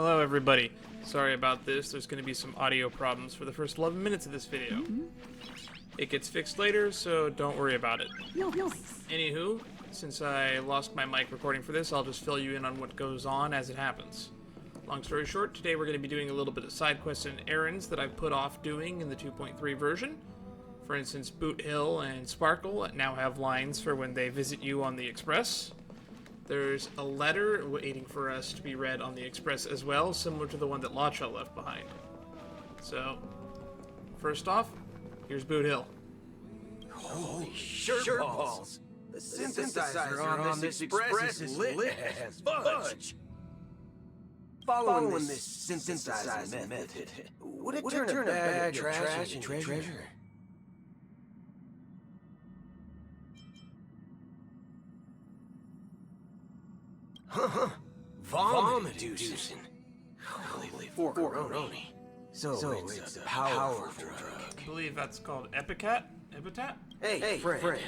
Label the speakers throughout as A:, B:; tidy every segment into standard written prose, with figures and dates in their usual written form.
A: Hello everybody. Sorry about this, there's going to be some audio problems for the first 11 minutes of this video. It gets fixed later, so don't worry about it. Anywho, since I lost my mic recording for this, I'll just fill you in on what goes on as it happens. Long story short, today we're going to be doing a little bit of side quests and errands that I've put off doing in the 2.3 version. For instance, Boot Hill and Sparkle now have lines for when they visit you on the Express. There's a letter waiting for us to be read on the Express as well, similar to the one that Lacha left behind. So, first off, here's Boot Hill.
B: Holy shirt balls! The synthesizer on this Express is lit as fudge! Following this synthesizer method, would it turn a bag of trash into treasure? Vomit-inducing. Holy fork-a-roni. So it's a powerful drug.
A: I believe that's called Epicat? Epitat?
B: Hey, friend.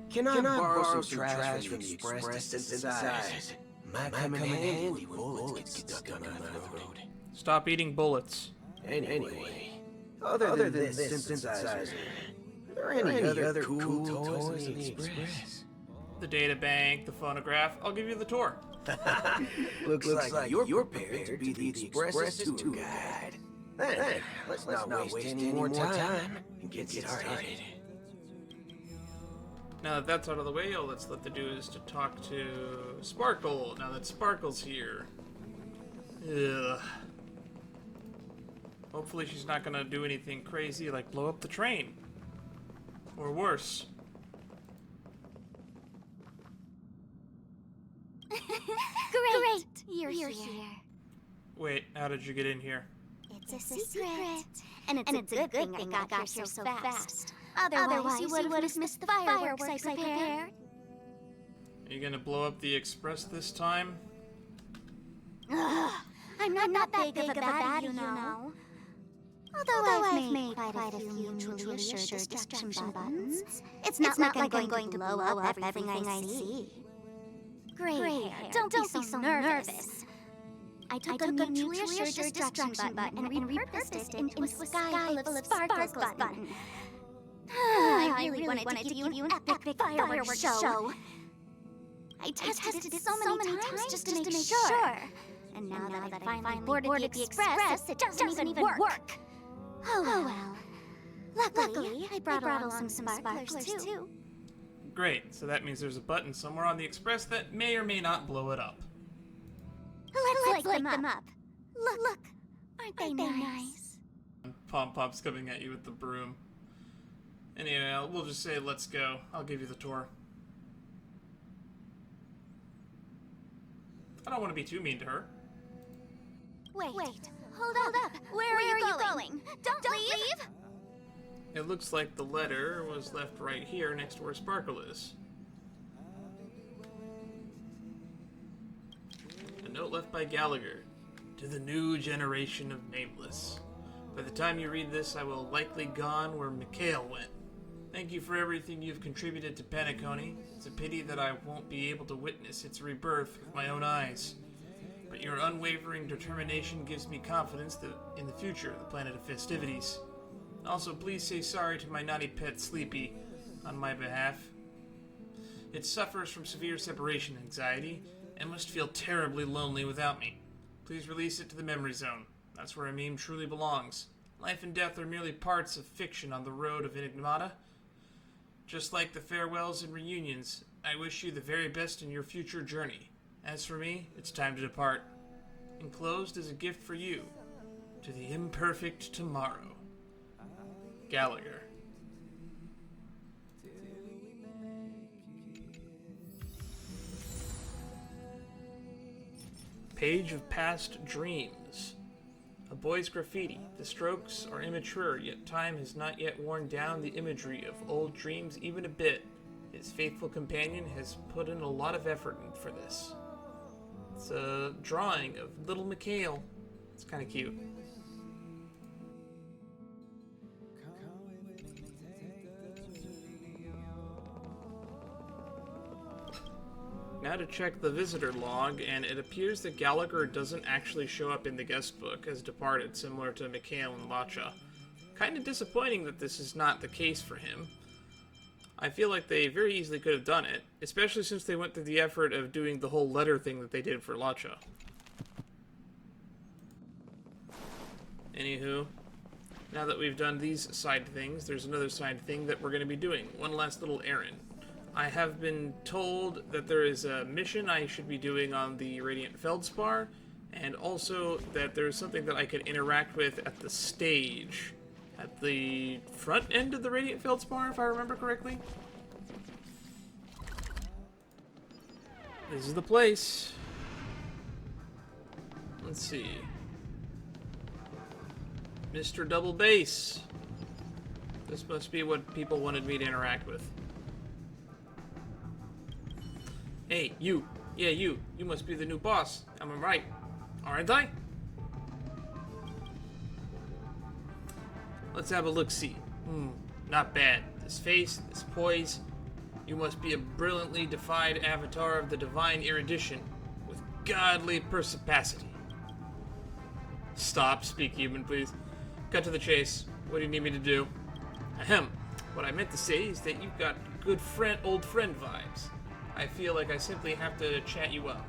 B: Can I borrow some trash from the Express to synthesize? Might come in handy when bullets get stuck on the road.
A: Stop eating bullets.
B: Anyway, other than this synthesizer, are there any other cool toys in the Express?
A: The data bank, the phonograph, I'll give you the tour.
B: Looks like you're prepared to be the Express's tour guide. Then, let's not waste any more time and get started.
A: Now that that's out of the way, all that's left to do is to talk to Sparkle, now that Sparkle's here. Ugh. Hopefully she's not gonna do anything crazy like blow up the train. Or worse.
C: Great! You're here.
A: Wait, how did you get in here?
C: It's a secret. And it's a good thing I got here so fast. Otherwise you would have missed the fireworks I prepared.
A: Are you gonna blow up the Express this time?
C: Ugh, I'm not that big of a baddie, you know. Although I've made quite a few mutually assured distraction buttons, it's not like I'm going to blow up everything I see. Gray hair, don't be so nervous. I took a mutually assured distraction button and repurposed it into a sky full of sparkles button. I really wanted to give you an epic fireworks show. I tested it so many times just to make sure. And now that I finally boarded the Express, it doesn't even work. Oh well. Luckily, I brought along some sparklers too.
A: Great, so that means there's a button somewhere on the Express that may or may not blow it up.
C: Let's light them up. Look, aren't they nice?
A: Pom-Pom's coming at you with the broom. Anyway, we'll just say let's go. I'll give you the tour. I don't want to be too mean to her.
C: Wait, hold up. Where are you going? Don't leave!
A: It looks like the letter was left right here next to where Sparkle is. A note left by Gallagher to the new generation of Nameless. By the time you read this, I will likely gone where Mikhail went. Thank you for everything you've contributed to Penacony. It's a pity that I won't be able to witness its rebirth with my own eyes. But your unwavering determination gives me confidence that in the future, the planet of festivities. Also, please say sorry to my naughty pet Sleepy on my behalf. It suffers from severe separation anxiety and must feel terribly lonely without me. Please release it to the memory zone. That's where a meme truly belongs. Life and death are merely parts of fiction on the road of Enigmata. Just like the farewells and reunions, I wish you the very best in your future journey. As for me, it's time to depart. Enclosed is a gift for you, to the imperfect tomorrow. Gallagher. Page of Past Dreams. A boy's graffiti. The strokes are immature, yet time has not yet worn down the imagery of old dreams even a bit. His faithful companion has put in a lot of effort for this. It's a drawing of little Mikhail. It's kind of cute. Now to check the visitor log, and it appears that Gallagher doesn't actually show up in the guest book as departed, similar to Mikhail and Lacha. Kinda disappointing that this is not the case for him. I feel like they very easily could have done it, especially since they went through the effort of doing the whole letter thing that they did for Lacha. Anywho, now that we've done these side things, there's another side thing that we're going to be doing. One last little errand. I have been told that there is a mission I should be doing on the Radiant Feldspar, and also that there's something that I could interact with at the stage. At the front end of the Radiant Feldspar, if I remember correctly. This is the place. Let's see. Mr. Double Bass. This must be what people wanted me to interact with. Hey, you. Yeah, you. You must be the new boss. Am I right? Aren't I? Let's have a look-see. Not bad. This face, this poise. You must be a brilliantly defined avatar of the divine erudition, with godly perspicacity. Stop, speak human, please. Cut to the chase. What do you need me to do? Ahem. What I meant to say is that you've got good friend, old friend vibes. I feel like I simply have to chat you up.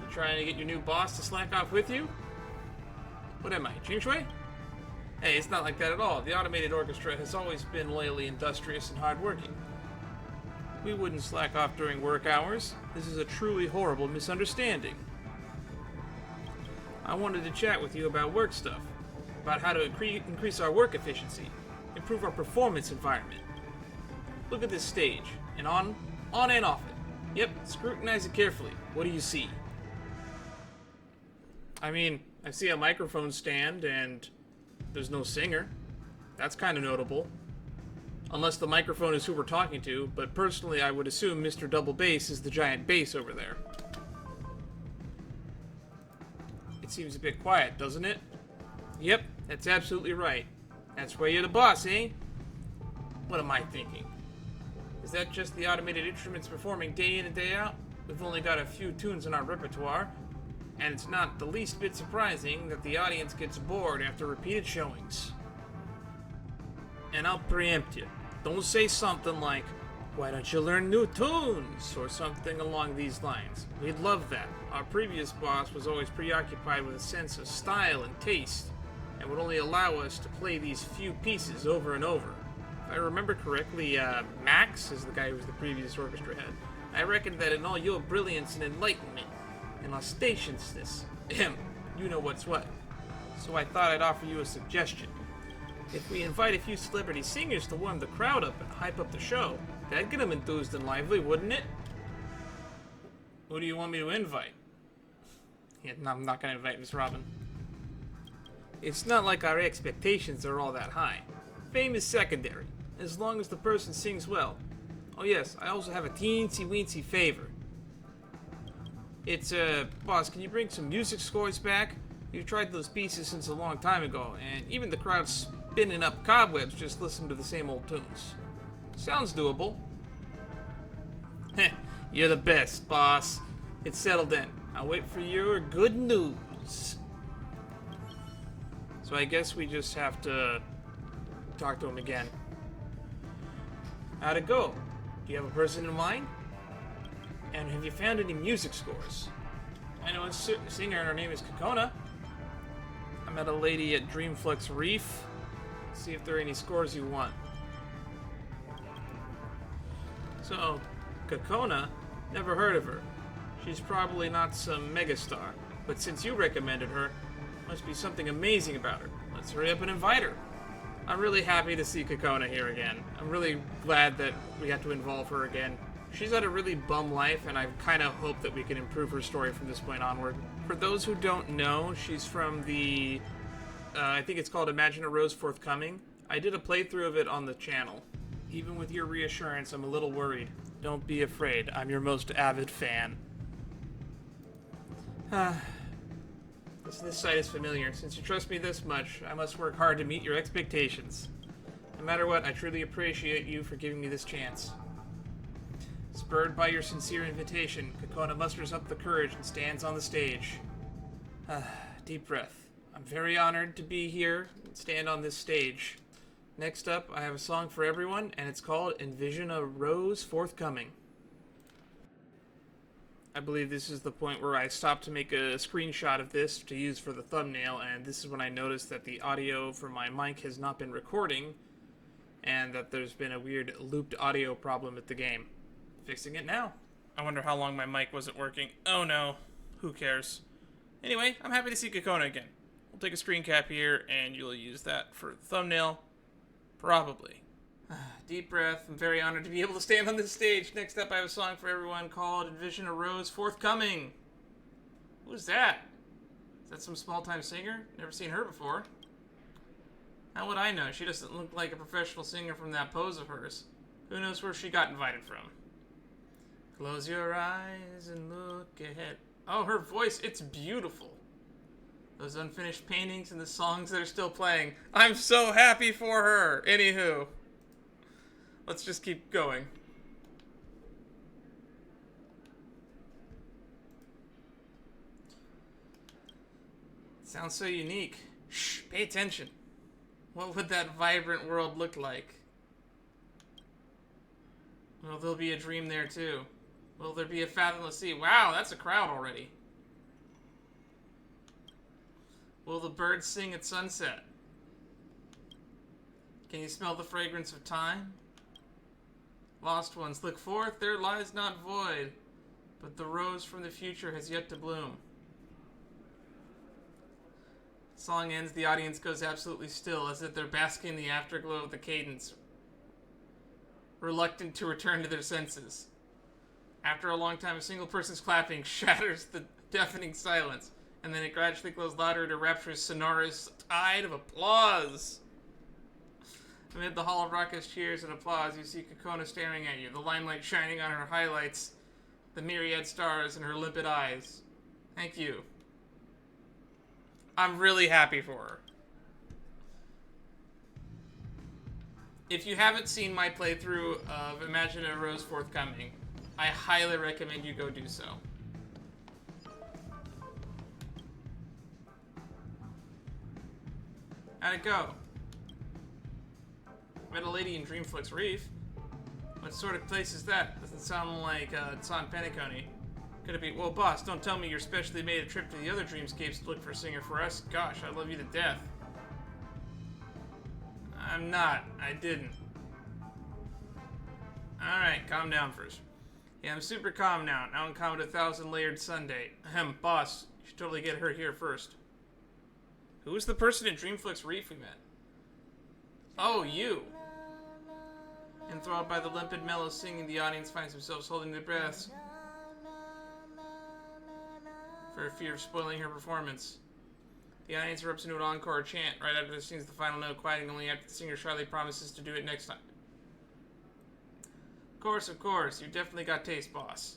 A: You trying to get your new boss to slack off with you? What am I, Jing Shui? Hey, it's not like that at all. The automated orchestra has always been loyally industrious and hardworking. We wouldn't slack off during work hours. This is a truly horrible misunderstanding. I wanted to chat with you about work stuff, about how to increase our work efficiency, improve our performance environment. Look at this stage, and on and off it. Yep, scrutinize it carefully. What do you see? I mean, I see a microphone stand, and there's no singer. That's kind of notable. Unless the microphone is who we're talking to, but personally I would assume Mr. Double Bass is the giant bass over there. It seems a bit quiet, doesn't it? Yep, that's absolutely right. That's why you're the boss, eh? What am I thinking? Is that just the automated instruments performing day in and day out? We've only got a few tunes in our repertoire, and it's not the least bit surprising that the audience gets bored after repeated showings. And I'll preempt you. Don't say something like, why don't you learn new tunes? Or something along these lines. We'd love that. Our previous boss was always preoccupied with a sense of style and taste, and would only allow us to play these few pieces over and over. If I remember correctly, Max is the guy who was the previous orchestra head. I reckon that in all your brilliance and enlightenment, and ostentatiousness, you know what's what. So I thought I'd offer you a suggestion. If we invite a few celebrity singers to warm the crowd up and hype up the show, that'd get them enthused and lively, wouldn't it? Who do you want me to invite? Yeah, no, I'm not gonna invite Miss Robin. It's not like our expectations are all that high. Fame is secondary, as long as the person sings well. Oh yes, I also have a teensy-weensy favor. It's, boss, can you bring some music scores back? We've tried those pieces since a long time ago, and even the crowd's spinning up cobwebs just listening to the same old tunes. Sounds doable. Heh, you're the best, boss. It's settled then. I'll wait for your good news. So I guess we just have to talk to him again. How'd it go? Do you have a person in mind? And have you found any music scores? I know a singer and her name is Cocona. I met a lady at Dreamflux Reef. See if there are any scores you want. So, Cocona? Never heard of her. She's probably not some megastar, but since you recommended her, must be something amazing about her. Let's hurry up and invite her. I'm really happy to see Cocona here again. I'm really glad that we got to involve her again. She's had a really bum life, and I kind of hope that we can improve her story from this point onward. For those who don't know, she's from the, I think it's called Imagine a Rose Forthcoming. I did a playthrough of it on the channel. Even with your reassurance, I'm a little worried. Don't be afraid, I'm your most avid fan. This site is familiar. Since you trust me this much, I must work hard to meet your expectations. No matter what, I truly appreciate you for giving me this chance. Spurred by your sincere invitation, Cocona musters up the courage and stands on the stage. Deep breath. I'm very honored to be here and stand on this stage. Next up, I have a song for everyone, and it's called Envision a Rose Forthcoming. I believe this is the point where I stopped to make a screenshot of this to use for the thumbnail, and this is when I noticed that the audio from my mic has not been recording, and that there's been a weird looped audio problem at the game. Fixing it now. I wonder how long my mic wasn't working. Oh no. Who cares? Anyway, I'm happy to see Cocona again. We'll take a screen cap here, and you'll use that for the thumbnail. Probably. Deep breath. I'm very honored to be able to stand on this stage. Next up, I have a song for everyone called Envision a Rose Forthcoming. Who's that? Is that some small-time singer? Never seen her before. How would I know? She doesn't look like a professional singer from that pose of hers. Who knows where she got invited from? Close your eyes and look ahead. Oh, her voice, it's beautiful. Those unfinished paintings and the songs that are still playing. I'm so happy for her. Anywho. Let's just keep going. Sounds so unique. Shh, pay attention. What would that vibrant world look like? Will there be a dream there too? Will there be a fathomless sea? Wow, that's a crowd already. Will the birds sing at sunset? Can you smell the fragrance of time? Lost ones, look forth, there lies not void, but the rose from the future has yet to bloom. Song ends, the audience goes absolutely still, as if they're basking in the afterglow of the cadence, reluctant to return to their senses. After a long time, a single person's clapping shatters the deafening silence, and then it gradually grows louder to rapturous, sonorous tide of applause. Amid the hall of raucous cheers and applause, you see Cocona staring at you, the limelight shining on her highlights, the myriad stars in her limpid eyes. Thank you. I'm really happy for her. If you haven't seen my playthrough of Imagine a Rose Forthcoming, I highly recommend you go do so. How'd it go? Met a lady in Dreamflix Reef. What sort of place is that? Doesn't sound like it's on Penacony. Could it be? Well, boss, don't tell me you're specially made a trip to the other dreamscapes to look for a singer for us. Gosh, I love you to death. I'm not. I didn't. Alright, calm down first. Yeah, I'm super calm now. Now I'm calm with a 1,000-layered sundae. Ahem, boss, you should totally get her here first. Who was the person in Dreamflix Reef we met? Oh, you. Enthralled by the limpid, mellow singing, the audience finds themselves holding their breaths for fear of spoiling her performance. The audience erupts into an encore chant right after it sings the final note, quieting only after the singer shyly promises to do it next time. Of course, you definitely got taste, boss.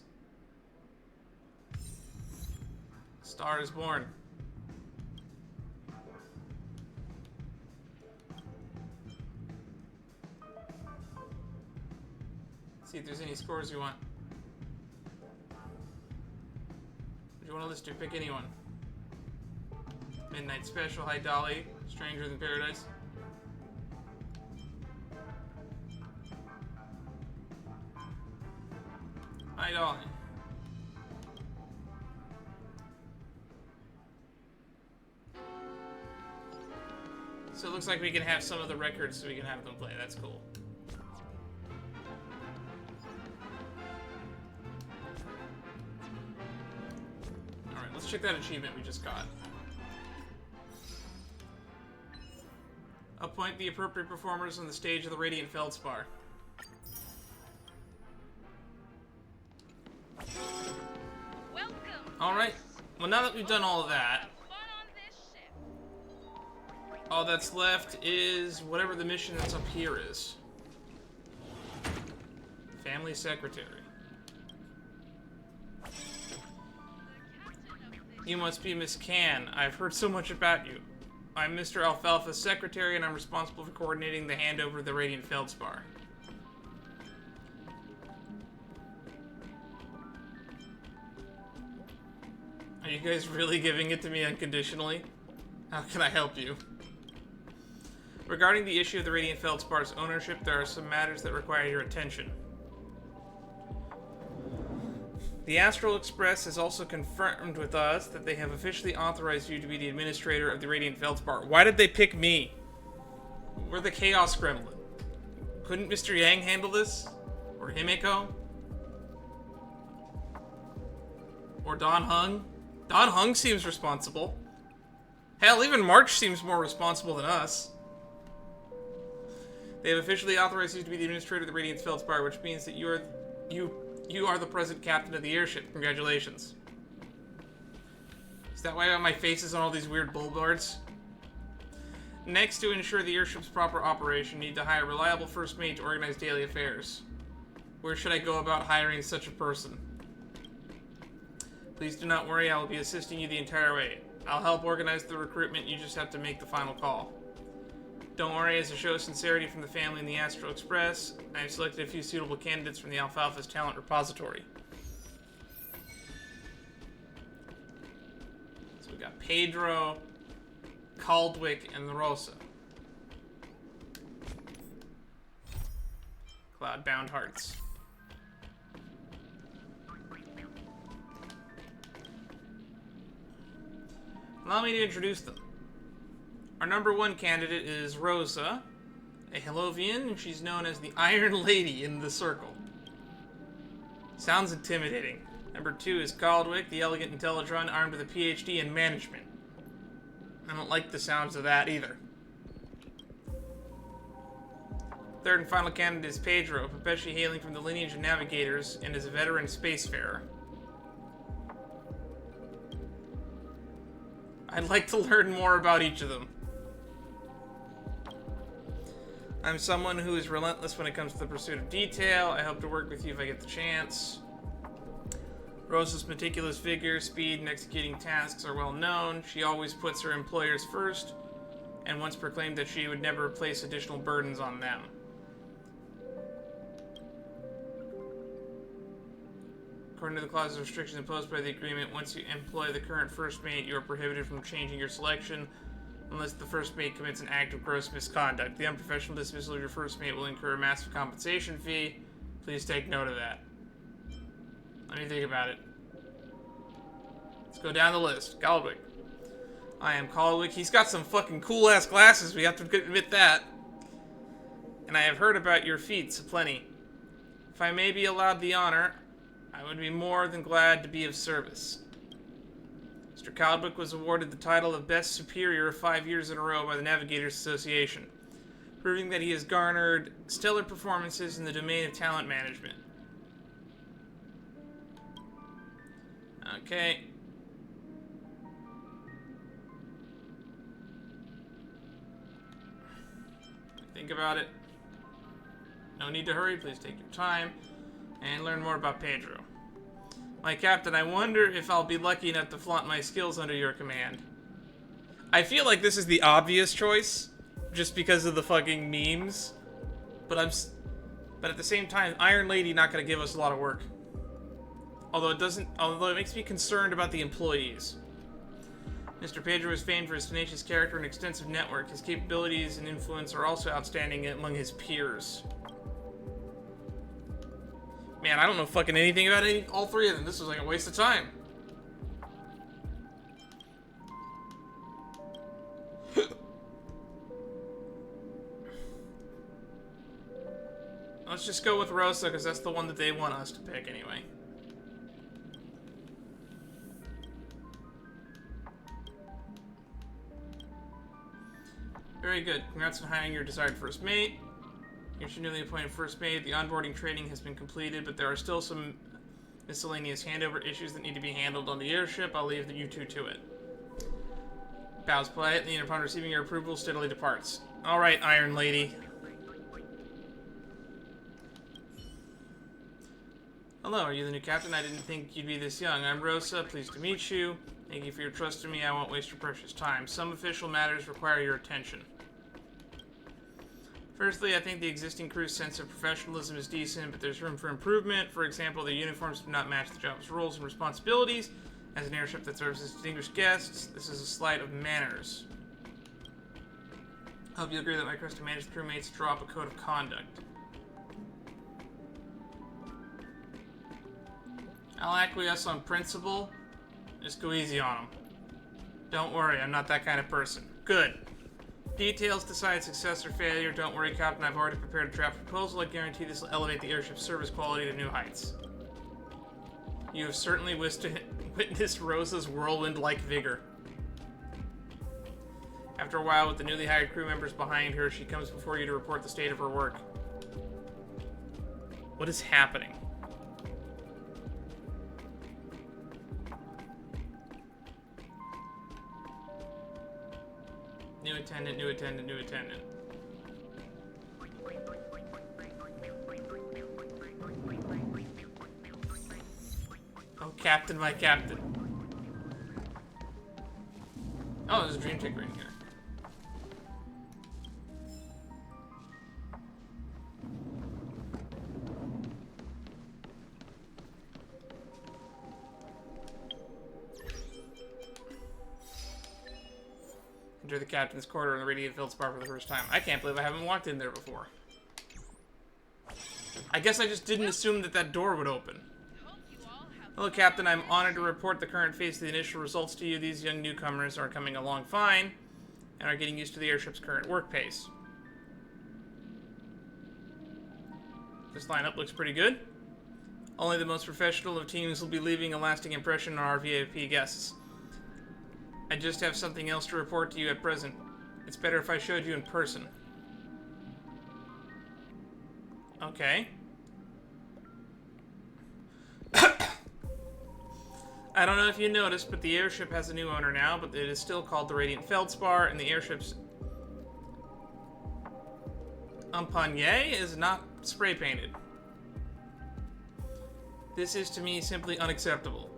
A: Star is born. See if there's any scores you want. What do you want to list to? Pick anyone. Midnight Special, Hi Dolly, Strangers in Paradise. Hi Dolly. So it looks like we can have some of the records so we can have them play. That's cool. Alright, let's check that achievement we just got. Appoint the appropriate performers on the stage of the Radiant Feldspar. Alright, well now that we've done all of that, all that's left is whatever the mission that's up here is. Family Secretary. You must be Miss Can. I've heard so much about you. I'm Mr. Alfalfa's secretary, and I'm responsible for coordinating the handover of the Radiant Feldspar. you guys really giving it to me unconditionally? How can I help you? Regarding the issue of the Radiant Feldspar's ownership, there are some matters that require your attention. The Astral Express has also confirmed with us that they have officially authorized you to be the administrator of the Radiant Feldspar. Why did they pick me? We're the Chaos Gremlin. Couldn't Mr. Yang handle this? Or Himeko? Or Don Hung? Don Hung seems responsible. Hell, even March seems more responsible than us. They have officially authorized you to be the administrator of the Radiant Feldspar, which means that you are the present captain of the airship. Congratulations. Is that why my face is on all these weird billboards? Next, to ensure the airship's proper operation, you need to hire a reliable first mate to organize daily affairs. Where should I go about hiring such a person? Please do not worry, I will be assisting you the entire way. I'll help organize the recruitment, you just have to make the final call. Don't worry, as a show of sincerity from the family in the Astral Express, I have selected a few suitable candidates from the Alfalfa's talent repository. So we got Pedro, Caldwick, and Rosa. Cloud-bound hearts. Allow me to introduce them. Our number one candidate is Rosa, a Hellovian, and she's known as the Iron Lady in the Circle. Sounds intimidating. Number two is Caldwick, the elegant Intellitron armed with a PhD in management. I don't like the sounds of that either. Third and final candidate is Pedro, perpetually hailing from the lineage of navigators and is a veteran spacefarer. I'd like to learn more about each of them. I'm someone who is relentless when it comes to the pursuit of detail. I hope to work with you if I get the chance. Rosa's meticulous vigor, speed, and executing tasks are well known. She always puts her employers first, and once proclaimed that she would never place additional burdens on them. According to the clause of restrictions imposed by the agreement, once you employ the current first mate, you are prohibited from changing your selection unless the first mate commits an act of gross misconduct. The unprofessional dismissal of your first mate will incur a massive compensation fee. Please take note of that. Let me think about it. Let's go down the list. Caldwick. I am Caldwick. He's got some fucking cool-ass glasses, we have to admit that. And I have heard about your feats aplenty. If I may be allowed the honor, I would be more than glad to be of service. Mr. Caldwick was awarded the title of Best Superior 5 years in a row by the Navigators Association, proving that he has garnered stellar performances in the domain of talent management. Okay. Think about it. No need to hurry, please take your time and learn more about Pedro. My captain, I wonder if I'll be lucky enough to flaunt my skills under your command. I feel like this is the obvious choice, just because of the fucking memes. But at the same time, Iron Lady not gonna give us a lot of work. Although it makes me concerned about the employees. Mr. Pedro is famed for his tenacious character and extensive network. His capabilities and influence are also outstanding among his peers. Man, I don't know fucking anything about all three of them. This was like a waste of time. Let's just go with Rosa, because that's the one that they want us to pick anyway. Very good. Congrats on hiring your desired first mate. Here's your newly appointed first mate. The onboarding training has been completed, but there are still some miscellaneous handover issues that need to be handled on the airship. I'll leave you two to it. Bows politely, and upon receiving your approval, steadily departs. Alright, Iron Lady. Hello, are you the new captain? I didn't think you'd be this young. I'm Rosa, pleased to meet you. Thank you for your trust in me. I won't waste your precious time. Some official matters require your attention. Firstly, I think the existing crew's sense of professionalism is decent, but there's room for improvement. For example, their uniforms do not match the job's roles and responsibilities, As an airship that serves as distinguished guests, this is a slight of manners. I hope you agree that my request to manage the crewmates draw up a code of conduct. I'll acquiesce on principle. Just go easy on them. Don't worry, I'm not that kind of person. Good. Details decide success or failure. Don't worry, Captain. I've already prepared a draft proposal. I guarantee this will elevate the airship's service quality to new heights. You have certainly witnessed Rosa's whirlwind-like vigor. After a while, with the newly hired crew members behind her, she comes before you to report the state of her work. What is happening? New attendant, new attendant, new attendant. Oh, Captain, my Captain. Oh, there's a dream ticker in here. Enter the captain's quarter in the radiant-filled spar for the first time. I can't believe I haven't walked in there before. I guess I just didn't assume that that door would open. Hello, Captain. I'm honored to report the current phase of the initial results to you. These young newcomers are coming along fine and are getting used to the airship's current work pace. This lineup looks pretty good. Only the most professional of teams will be leaving a lasting impression on our VIP guests. I just have something else to report to you at present. It's better if I showed you in person. Okay. I don't know if you noticed, but the airship has a new owner now, but it is still called the Radiant Feldspar, and the airship's empennage is not spray painted. This is to me simply unacceptable.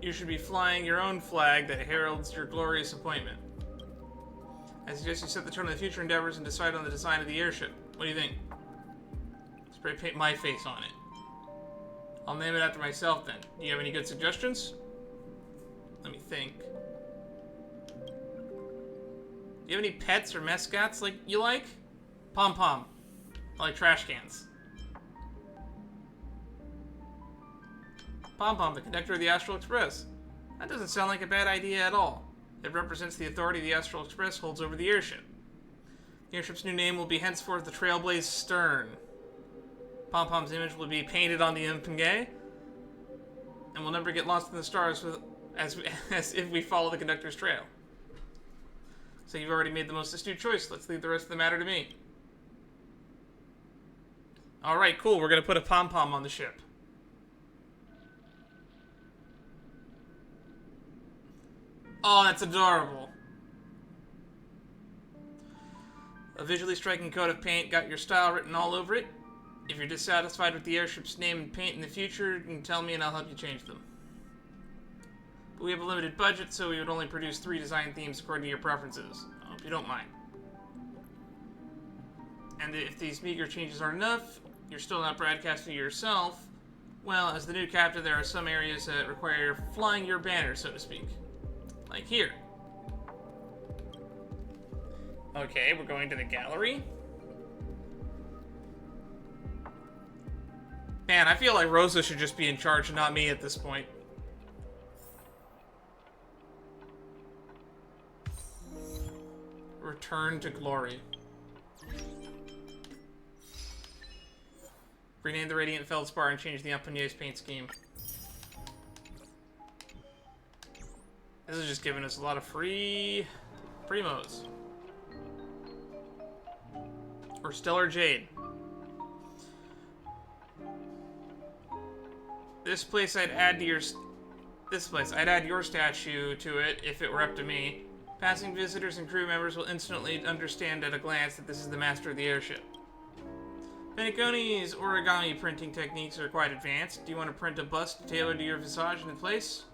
A: You should be flying your own flag that heralds your glorious appointment. I suggest you set the tone of the future endeavors and decide on the design of the airship. What do you think? Spray paint my face on it. I'll name it after myself then. Do you have any good suggestions? Let me think. Do you have any pets or mascots like you like? Pom-pom. I like trash cans. Pom-pom, the conductor of the Astral Express. That doesn't sound like a bad idea at all. It represents the authority the Astral Express holds over the airship. The airship's new name will be henceforth the Trailblaze Stern. Pom-pom's image will be painted on the empennage, and we'll never get lost in the stars as if we follow the conductor's trail. So you've already made the most astute choice. Let's leave the rest of the matter to me. Alright, cool. We're going to put a pom-pom on the ship. Oh, that's adorable. A visually striking coat of paint got your style written all over it. If you're dissatisfied with the airship's name and paint in the future, you can tell me and I'll help you change them. But we have a limited budget, so we would only produce 3 design themes according to your preferences. I hope you don't mind. And if these meager changes aren't enough, you're still not broadcasting yourself, well, as the new captain, there are some areas that require flying your banner, so to speak. Like here. Okay, we're going to the gallery. Man, I feel like Rosa should just be in charge and not me at this point. Return to glory. Rename the Radiant Feldspar and change the empennage's paint scheme. This is just giving us a lot of free primos. Or Stellar Jade. This place I'd add your statue to it if it were up to me. Passing visitors and crew members will instantly understand at a glance that this is the master of the airship. Penacony's origami printing techniques are quite advanced. Do you want to print a bust tailored to your visage in place?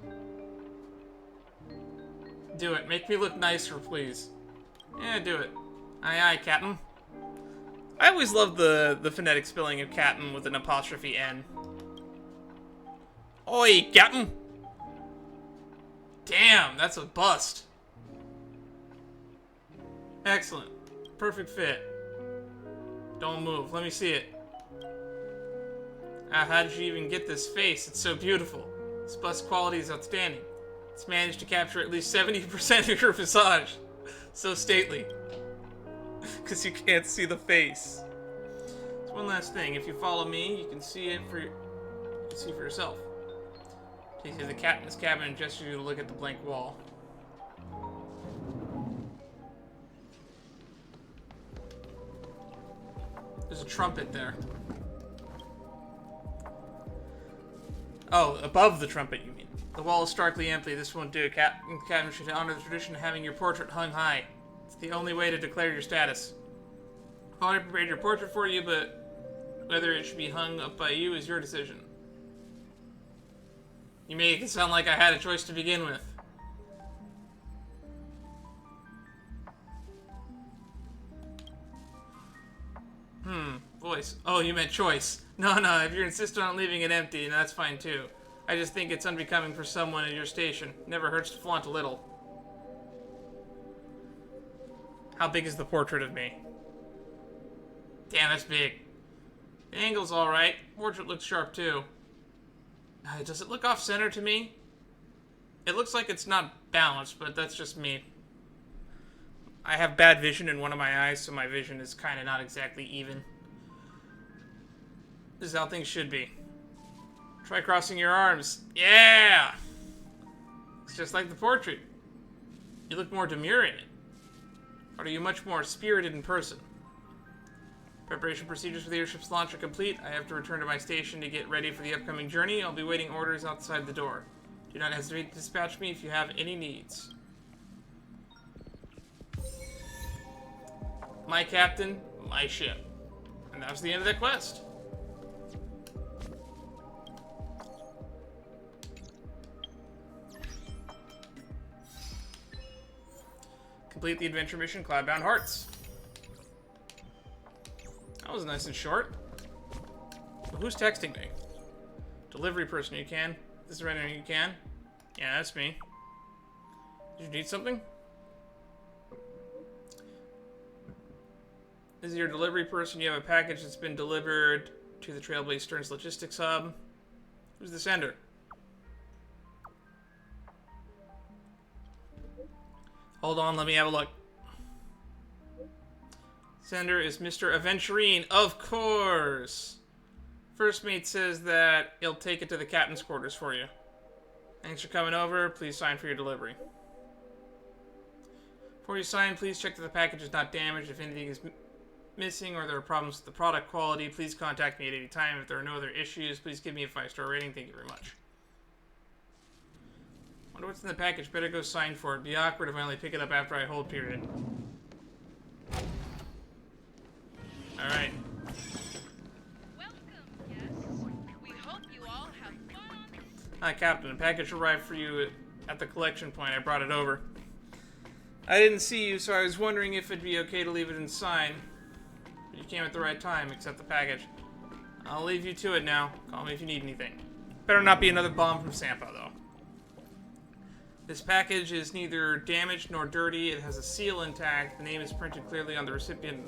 A: Do it. Make me look nicer, please. Yeah, do it. Aye, aye, Captain. I always love the phonetic spelling of Captain with an apostrophe N. Oi, Captain! Damn, that's a bust. Excellent. Perfect fit. Don't move. Let me see it. How did you even get this face? It's so beautiful. This bust quality is outstanding. It's managed to capture at least 70% of your visage. So stately. Because you can't see the face. So one last thing. If you follow me, you can see it for yourself. Takes you to the captain's cabin and gestures you to look at the blank wall. There's a trumpet there. Oh, above the trumpet, you mean. The wall is starkly empty. This won't do. Captain should honor the tradition of having your portrait hung high. It's the only way to declare your status. I've already prepared your portrait for you, but whether it should be hung up by you is your decision. You make it sound like I had a choice to begin with. Voice. Oh, you meant choice. No, if you're insistent on leaving it empty, that's fine too. I just think it's unbecoming for someone in your station. Never hurts to flaunt a little. How big is the portrait of me? Damn, that's big. The angle's alright. Portrait looks sharp too. Does it look off-center to me? It looks like it's not balanced, but that's just me. I have bad vision in one of my eyes, so my vision is kind of not exactly even. This is how things should be. Try crossing your arms. Yeah! It's just like the portrait. You look more demure in it. Or are you much more spirited in person? Preparation procedures for the airship's launch are complete. I have to return to my station to get ready for the upcoming journey. I'll be waiting orders outside the door. Do not hesitate to dispatch me if you have any needs. My captain, my ship. And that was the end of that quest. Complete the adventure mission, Cloudbound Hearts. That was nice and short. But who's texting me? Delivery person, you can. This is rendering, you can. Yeah, that's me. Did you need something? This is your delivery person. You have a package that's been delivered to the Trailblaze Stearns Logistics Hub. Who's the sender? Hold on, let me have a look. Sender is Mr. Aventurine, of course. First mate says that he'll take it to the captain's quarters for you. Thanks for coming over. Please sign for your delivery. Before you sign, please check that the package is not damaged. If anything is missing or there are problems with the product quality, please contact me at any time. If there are no other issues, please give me a 5-star rating. Thank you very much. Wonder what's in the package. Better go sign for it. Be awkward if I only pick it up after I hold period. Alright.
D: Welcome, guests. We hope you all have fun.
A: Hi, Captain. A package arrived for you at the collection point. I brought it over. I didn't see you, so I was wondering if it'd be okay to leave it and sign. You came at the right time. Accept the package. I'll leave you to it now. Call me if you need anything. Better not be another bomb from Sampa, though. This package is neither damaged nor dirty. It has a seal intact. The name is printed clearly on the recipient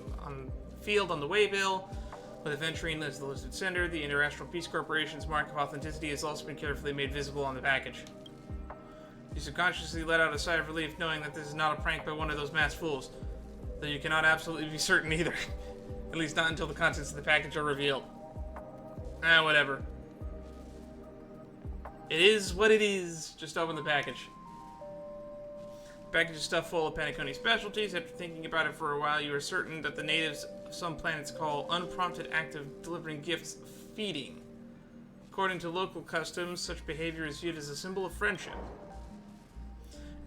A: field on the waybill. With Aventurine as the listed sender, the International Peace Corporation's mark of authenticity has also been carefully made visible on the package. You subconsciously let out a sigh of relief knowing that this is not a prank by one of those masked fools. Though you cannot absolutely be certain either. At least not until the contents of the package are revealed. Whatever. It is what it is. Just open the package. The package is stuffed full of Penacony specialties. After thinking about it for a while, you are certain that the natives of some planets call unprompted act of delivering gifts feeding. According to local customs, such behavior is viewed as a symbol of friendship.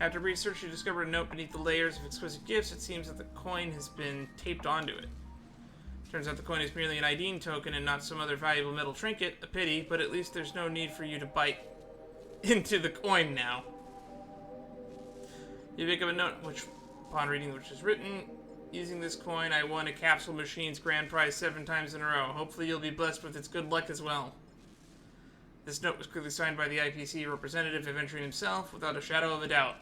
A: After research, you discover a note beneath the layers of exquisite gifts. It seems that the coin has been taped onto it. Turns out the coin is merely an ID token and not some other valuable metal trinket. A pity, but at least there's no need for you to bite into the coin now. You pick up a note, upon reading which is written, using this coin, I won a capsule machine's grand prize 7 times in a row. Hopefully you'll be blessed with its good luck as well. This note was clearly signed by the IPC representative, Aventurine himself, without a shadow of a doubt.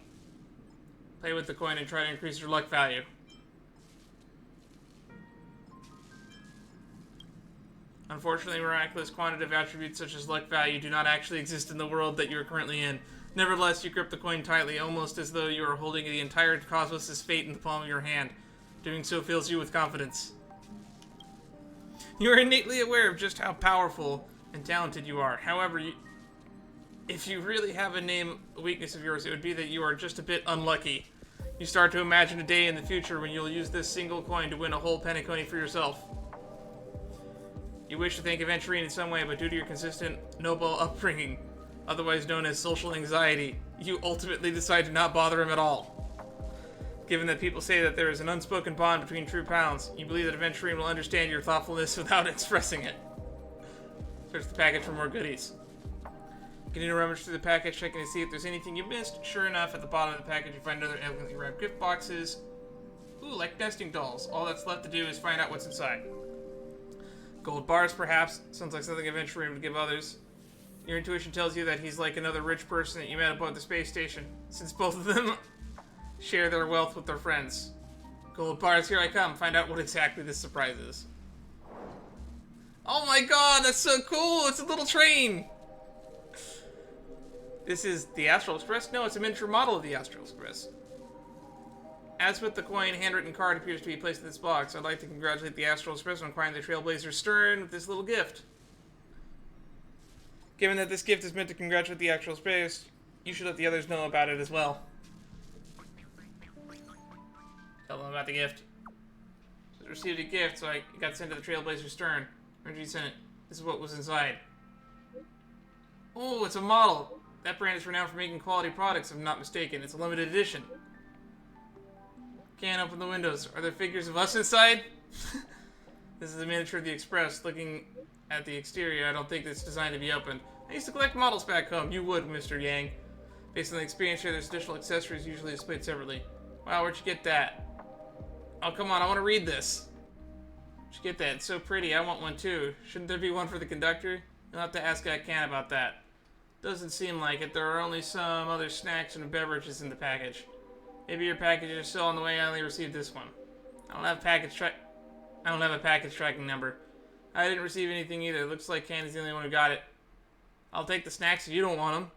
A: Play with the coin and try to increase your luck value. Unfortunately, miraculous quantitative attributes such as luck value do not actually exist in the world that you are currently in. Nevertheless, you grip the coin tightly, almost as though you are holding the entire cosmos' fate in the palm of your hand. Doing so fills you with confidence. You are innately aware of just how powerful and talented you are. However, if you really have a weakness of yours, it would be that you are just a bit unlucky. You start to imagine a day in the future when you'll use this single coin to win a whole Penacony for yourself. You wish to thank Aventurine in some way, but due to your consistent noble upbringing, otherwise known as social anxiety, you ultimately decide to not bother him at all. Given that people say that there is an unspoken bond between true pals, you believe that Aventurine will understand your thoughtfulness without expressing it. Search the package for more goodies. Getting to rummage through the package, checking to see if there's anything you missed. Sure enough, at the bottom of the package you find another elegantly wrapped gift boxes. Ooh, like nesting dolls. All that's left to do is find out what's inside. Gold bars, perhaps. Sounds like something Aventurine would give others. Your intuition tells you that he's like another rich person that you met aboard the space station, since both of them share their wealth with their friends. Gold bars, here I come. Find out what exactly this surprise is. Oh my god, that's so cool! It's a little train! This is the Astral Express? No, it's a miniature model of the Astral Express. As with the coin, handwritten card appears to be placed in this box. I'd like to congratulate the Astral Express on acquiring the Trailblazer Stern with this little gift. Given that this gift is meant to congratulate the Astral Space, you should let the others know about it as well. Tell them about the gift. I received a gift, so I got sent to the Trailblazer Stern. Where did you send it? This is what was inside. Oh, it's a model. That brand is renowned for making quality products, if I'm not mistaken. It's a limited edition. Can't open the windows. Are there figures of us inside? This is a miniature of the Express. Looking at the exterior, I don't think it's designed to be opened. I used to collect models back home. You would, Mr. Yang. Based on the experience here, there's additional accessories usually displayed separately. Wow, where'd you get that? Oh, come on, I want to read this. Where'd you get that? It's so pretty. I want one too. Shouldn't there be one for the conductor? You'll have to ask I can about that. Doesn't seem like it. There are only some other snacks and beverages in the package. Maybe your package is still on the way. I only received this one. I don't have a package tracking number. I didn't receive anything either. Looks like Ken is the only one who got it. I'll take the snacks if you don't want them.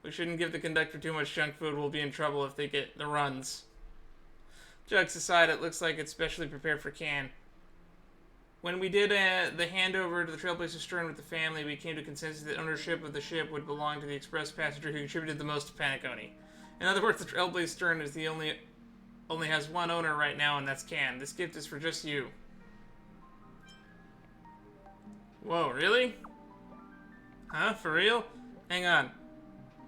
A: We shouldn't give the conductor too much junk food. We'll be in trouble if they get the runs. Jokes aside, it looks like it's specially prepared for Can. When we did the handover to the Trailblazer Stern with the family, we came to consensus that ownership of the ship would belong to the express passenger who contributed the most to Penacony. In other words, the Trailblazer Stern is the only has one owner right now, and that's Can. This gift is for just you. Whoa, really? Huh? For real? Hang on.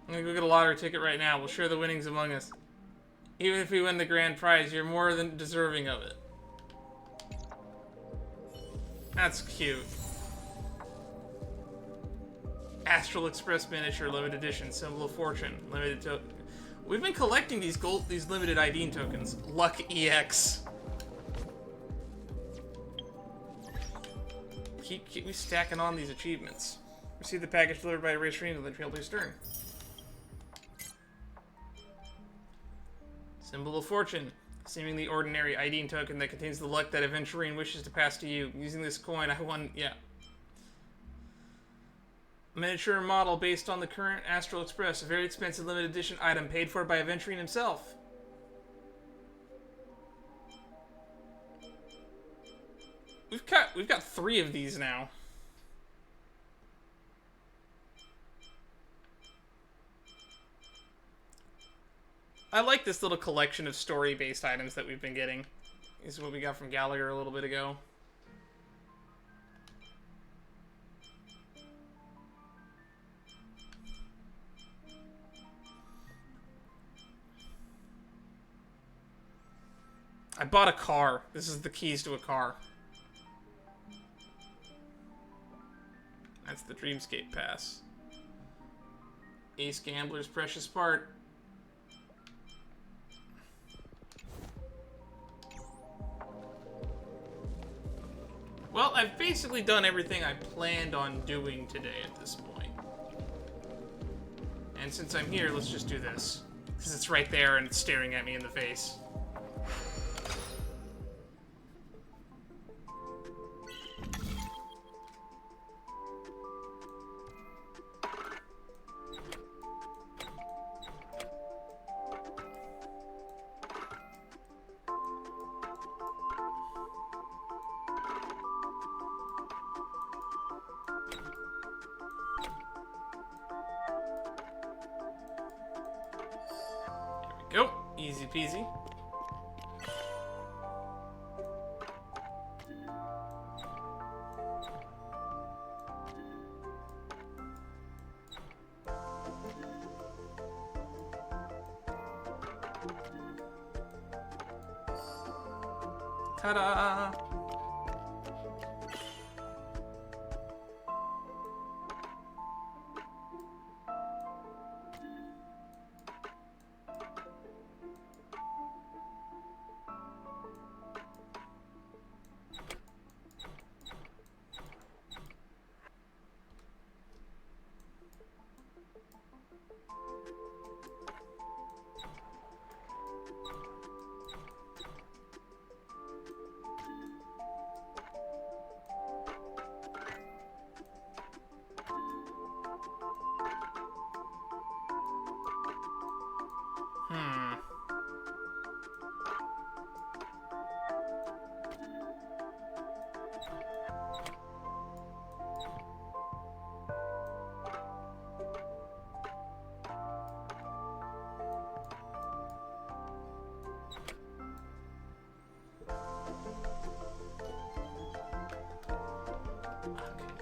A: I'm gonna go get a lottery ticket right now. We'll share the winnings among us. Even if we win the grand prize, you're more than deserving of it. That's cute. Astral Express miniature, limited edition, symbol of fortune, limited token. We've been collecting these limited ID tokens. LuckEx. Keep stacking on these achievements. Receive the package delivered by Aventurine to the Trailblazer Stern. Symbol of fortune. Seemingly ordinary ID token that contains the luck that Aventurine wishes to pass to you. Using this coin, I won. Yeah. Miniature model based on the current Astral Express. A very expensive limited edition item paid for by Aventurine himself. We've got 3 of these now. I like this little collection of story-based items that we've been getting. This is what we got from Gallagher a little bit ago. I bought a car. This is the keys to a car. That's the Dreamscape Pass. Ace Gambler's precious part. Well, I've basically done everything I planned on doing today at this point. And since I'm here, let's just do this. Because it's right there and it's staring at me in the face. Go. Easy peasy. Ta-da!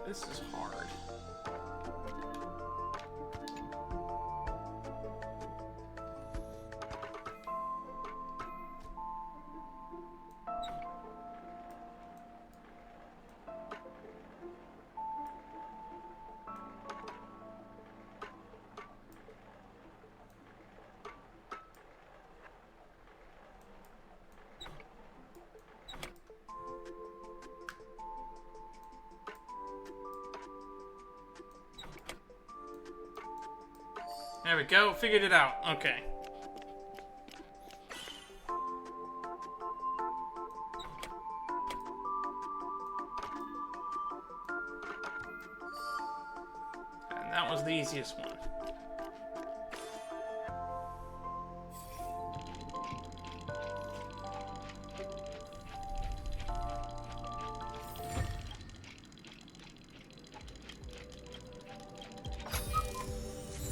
A: This is hard. There we go, figured it out. Okay. And that was the easiest one.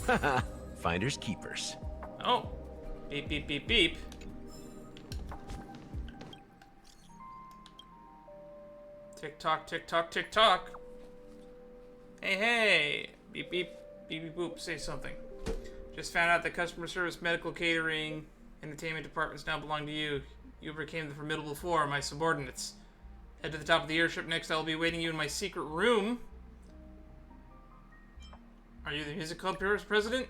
B: Haha. Finders keepers.
A: Oh. Beep, beep, beep, beep. Tick tock, tick tock, tick tock. Hey, hey. Beep, beep, beep, beep, boop. Say something. Just found out that customer service, medical catering, entertainment departments now belong to you. You overcame the formidable four, my subordinates. Head to the top of the airship next. I will be waiting you in my secret room. Are you the music club president?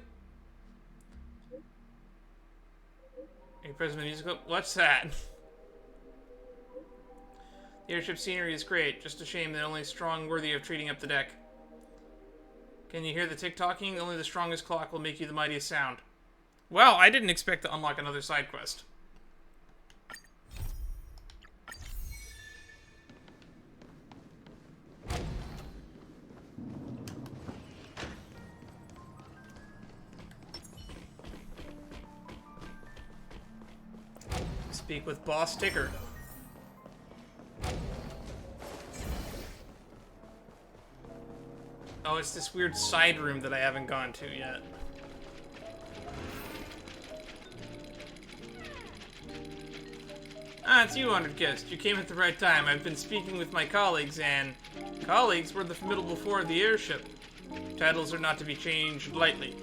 A: Are you president of the music club? What's that? The airship scenery is great. Just a shame that only a strong worthy of treating up the deck. Can you hear the tick-tocking? Only the strongest clock will make you the mightiest sound. Well, I didn't expect to unlock another side quest. Speak with Boss Ticker. Oh, it's this weird side room that I haven't gone to yet. Ah, it's you, Honored Guest. You came at the right time. I've been speaking with my colleagues, and... Colleagues were the formidable four of the airship. Titles are not to be changed lightly.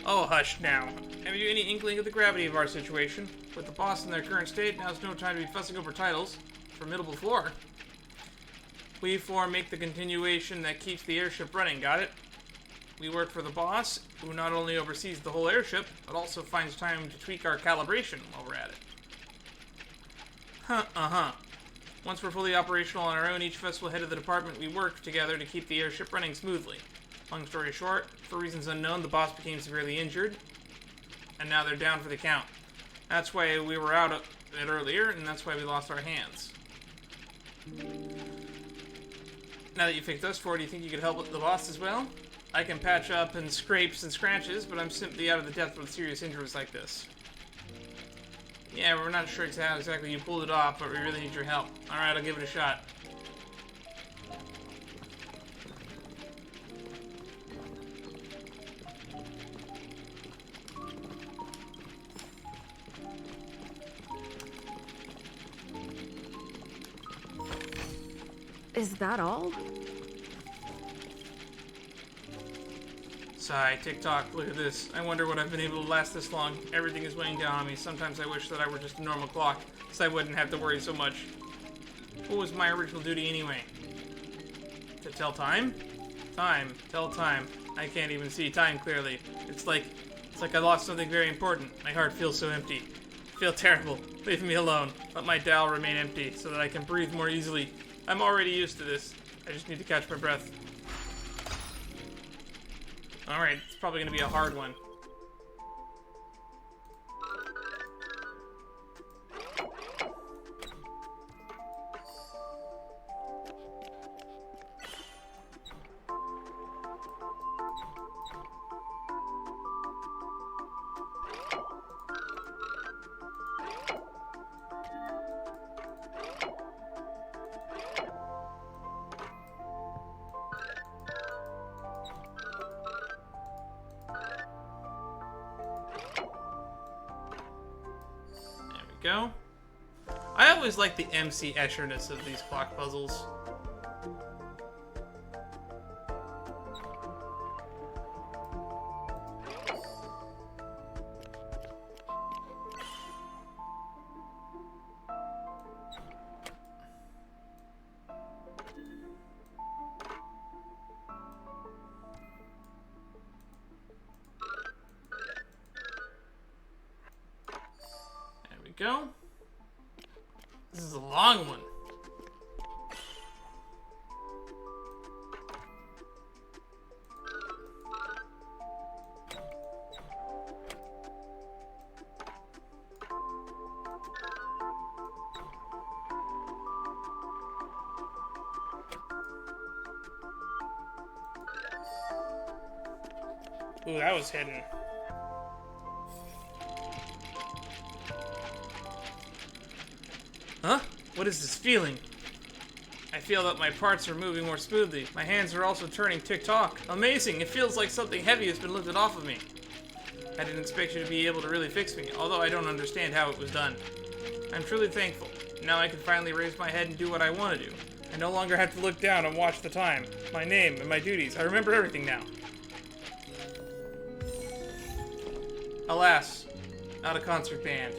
A: Oh, hush now. Have you any inkling of the gravity of our situation? With the boss in their current state, now's no time to be fussing over titles. Formidable four. We four make the continuation that keeps the airship running, got it? We work for the boss, who not only oversees the whole airship, but also finds time to tweak our calibration while we're at it. Uh-huh. Once we're fully operational on our own, each of us will head to the department we work together to keep the airship running smoothly. Long story short, for reasons unknown, the boss became severely injured, and now they're down for the count. That's why we were out a bit earlier, and that's why we lost our hands. Now that you fixed us four, do you think you could help the boss as well? I can patch up and scrapes and scratches, but I'm simply out of the depth with serious injuries like this. Yeah, we're not sure how exactly you pulled it off, but we really need your help. Alright, I'll give it a shot.
E: Is that all?
A: Sigh, TikTok, look at this. I wonder what I've been able to last this long. Everything is weighing down on me. Sometimes I wish that I were just a normal clock, so I wouldn't have to worry so much. What was my original duty anyway? To tell time? Time. Tell time. I can't even see time clearly. It's like I lost something very important. My heart feels so empty. I feel terrible. Leave me alone. Let my dial remain empty so that I can breathe more easily. I'm already used to this. I just need to catch my breath. Alright, it's probably going to be a hard one. Go. I always like the MC Escherness of these clock puzzles. Go. This is a long one. Ooh, that was hidden. Huh? What is this feeling? I feel that my parts are moving more smoothly. My hands are also turning tick-tock. Amazing! It feels like something heavy has been lifted off of me. I didn't expect you to be able to really fix me, although I don't understand how it was done. I'm truly thankful. Now I can finally raise my head and do what I want to do. I no longer have to look down and watch the time, my name, and my duties. I remember everything now. Alas, not a concert band.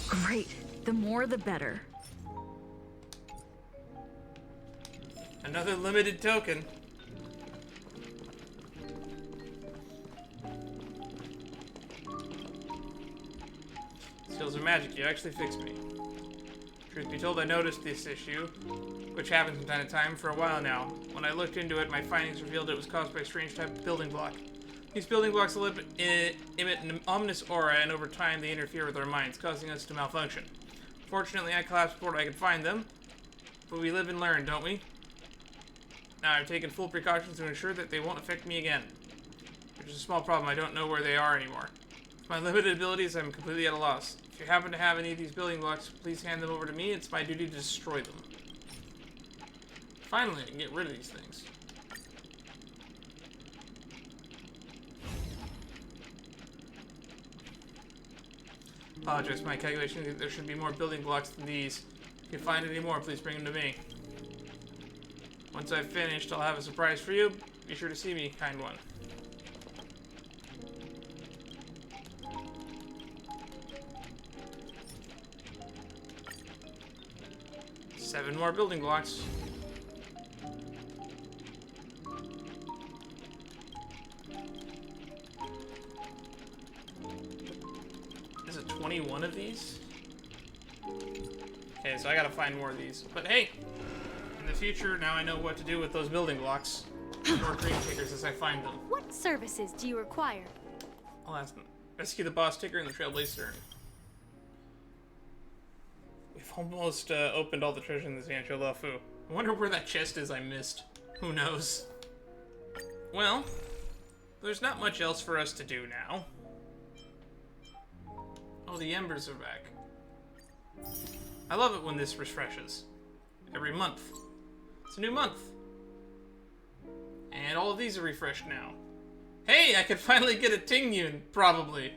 E: Great. The more the better.
A: Another limited token. Skills are magic. You actually fixed me. Truth be told, I noticed this issue, which happens from time to time for a while now. When I looked into it, my findings revealed it was caused by a strange type of building block. These building blocks emit an ominous aura, and over time they interfere with our minds, causing us to malfunction. Fortunately, I collapsed before I could find them, but we live and learn, don't we? Now I've taken full precautions to ensure that they won't affect me again. Which is a small problem. I don't know where they are anymore. With my limited abilities, I'm completely at a loss. If you happen to have any of these building blocks, please hand them over to me. It's my duty to destroy them. Finally, I can get rid of these things. Apologize for my calculation. There should be more building blocks than these. If you find any more, please bring them to me. Once I've finished, I'll have a surprise for you. Be sure to see me, kind one. Seven more building blocks. Is it 21 of these? Okay, so I gotta find more of these. But hey, in the future, now I know what to do with those building blocks. More green tickers as I find them.
F: What services do you require?
A: I'll ask them. Rescue the boss ticker and the trailblazer. We've almost opened all the treasure in the Zancho Lafu. I wonder where that chest is I missed. Who knows? Well, there's not much else for us to do now. Oh, the embers are back. I love it when this refreshes. Every month. It's a new month. And all of these are refreshed now. Hey, I could finally get a Tingyun, probably.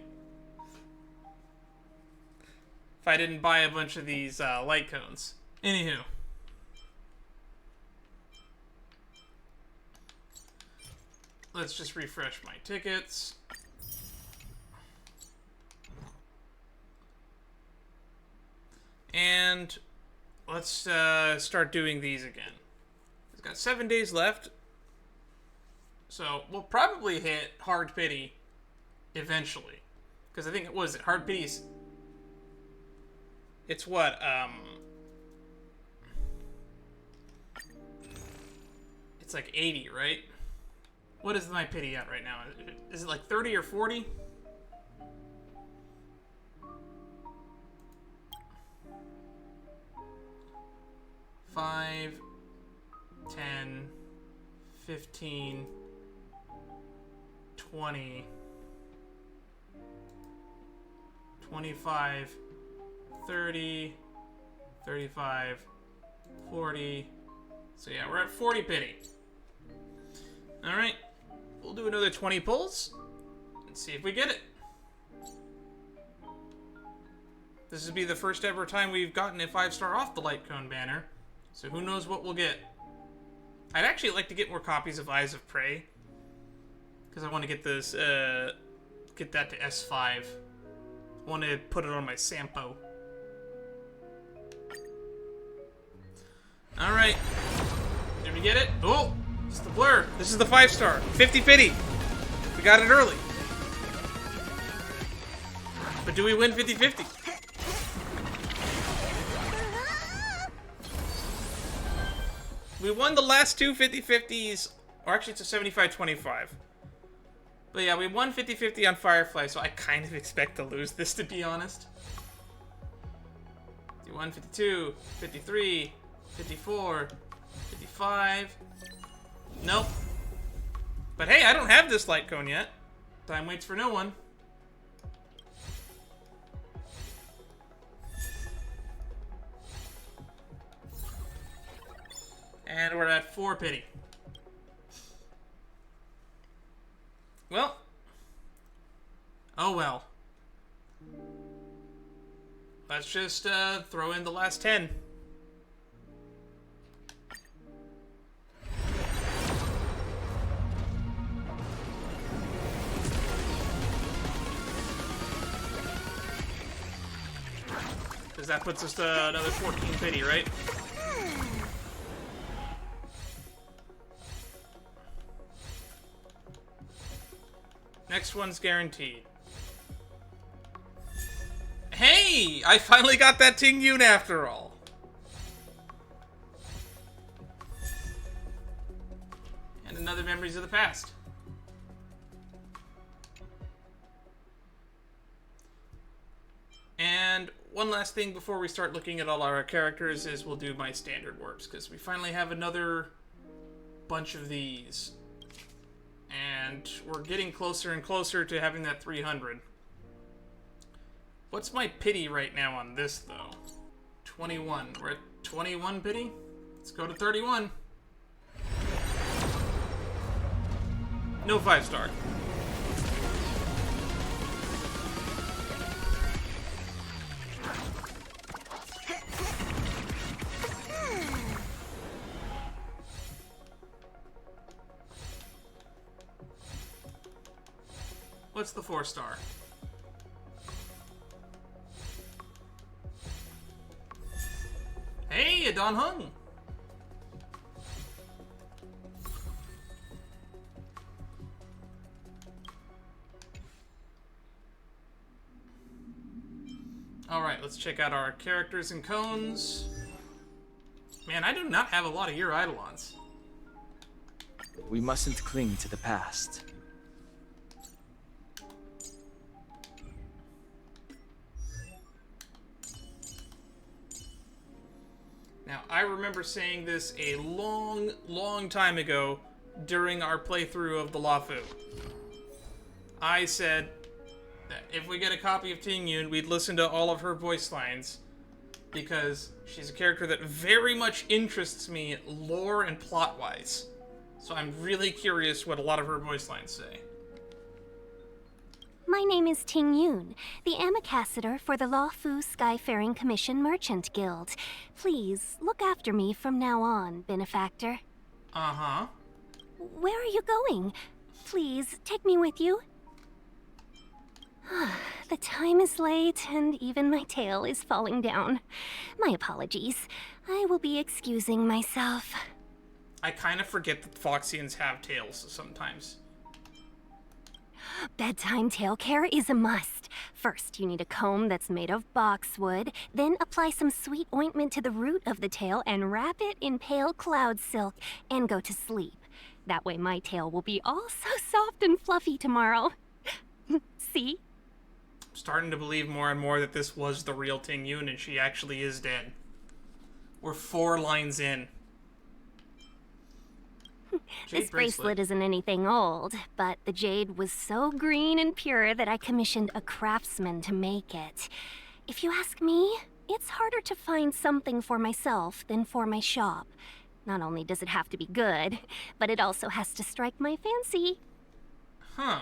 A: If I didn't buy a bunch of these light cones. Anywho. Let's just refresh my tickets. And let's start doing these again. It's got 7 days left. So we'll probably hit Hard Pity eventually. Because I think it was Hard Pity's. It's what, it's like 80, right? What is my pity at right now? Is it like 30 or 40? $5, $10, $15, $20, $25, $30, $35, $40. So yeah, we're at 40 pity. Alright, we'll do another 20 pulls and see if we get it. This would be the first ever time we've gotten a 5-star off the Light Cone banner, so who knows what we'll get. I'd actually like to get more copies of Eyes of Prey, because I want to get this, get that to S5. I want to put it on my Sampo. Alright. Did we get it? Oh! It's the blur. This is the 5-star. 50 pity. We got it early. But do we win 50-50? We won the last two 50-50s. Or actually, it's a 75-25. But yeah, we won 50-50 on Firefly, so I kind of expect to lose this, to be honest. 51, 52, 53, 54, 55. Nope. But hey, I don't have this light cone yet. Time waits for no one. And we're at 4 pity. Well. Oh well. Let's just throw in the last 10. Because that puts us to another 14 pity, right? Next one's guaranteed. Hey! I finally got that Tingyun after all. And another Memories of the Past. And one last thing before we start looking at all our characters is we'll do my standard warps, because we finally have another bunch of these. And we're getting closer and closer to having that 300. What's my pity right now on this, though? 21. We're at 21 pity? Let's go to 31. No 5-star. What's the 4-star? Hey, a Don Hung! Alright, let's check out our characters and cones. Man, I do not have a lot of your Eidolons.
G: We mustn't cling to the past.
A: Now, I remember saying this a long, long time ago during our playthrough of the Lafu. I said that if we get a copy of Tingyun, we'd listen to all of her voice lines, because she's a character that very much interests me lore and plot-wise. So I'm really curious what a lot of her voice lines say.
C: My name is Tingyun, the ambassador for the Lafu Skyfaring Commission Merchant Guild. Please, look after me from now on, benefactor.
A: Uh-huh.
C: Where are you going? Please, take me with you. The time is late, and even my tail is falling down. My apologies. I will be excusing myself.
A: I kind of forget that Foxians have tails sometimes.
C: Bedtime tail care is a must. First, you need a comb that's made of boxwood, then apply some sweet ointment to the root of the tail and wrap it in pale cloud silk and go to sleep. That way my tail will be all so soft and fluffy tomorrow. See?
A: I'm starting to believe more and more that this was the real Tingyun and she actually is dead. We're 4 lines in.
C: This bracelet isn't anything old, but the jade was so green and pure that I commissioned a craftsman to make it. If you ask me, it's harder to find something for myself than for my shop. Not only does it have to be good, but it also has to strike my fancy.
A: Huh.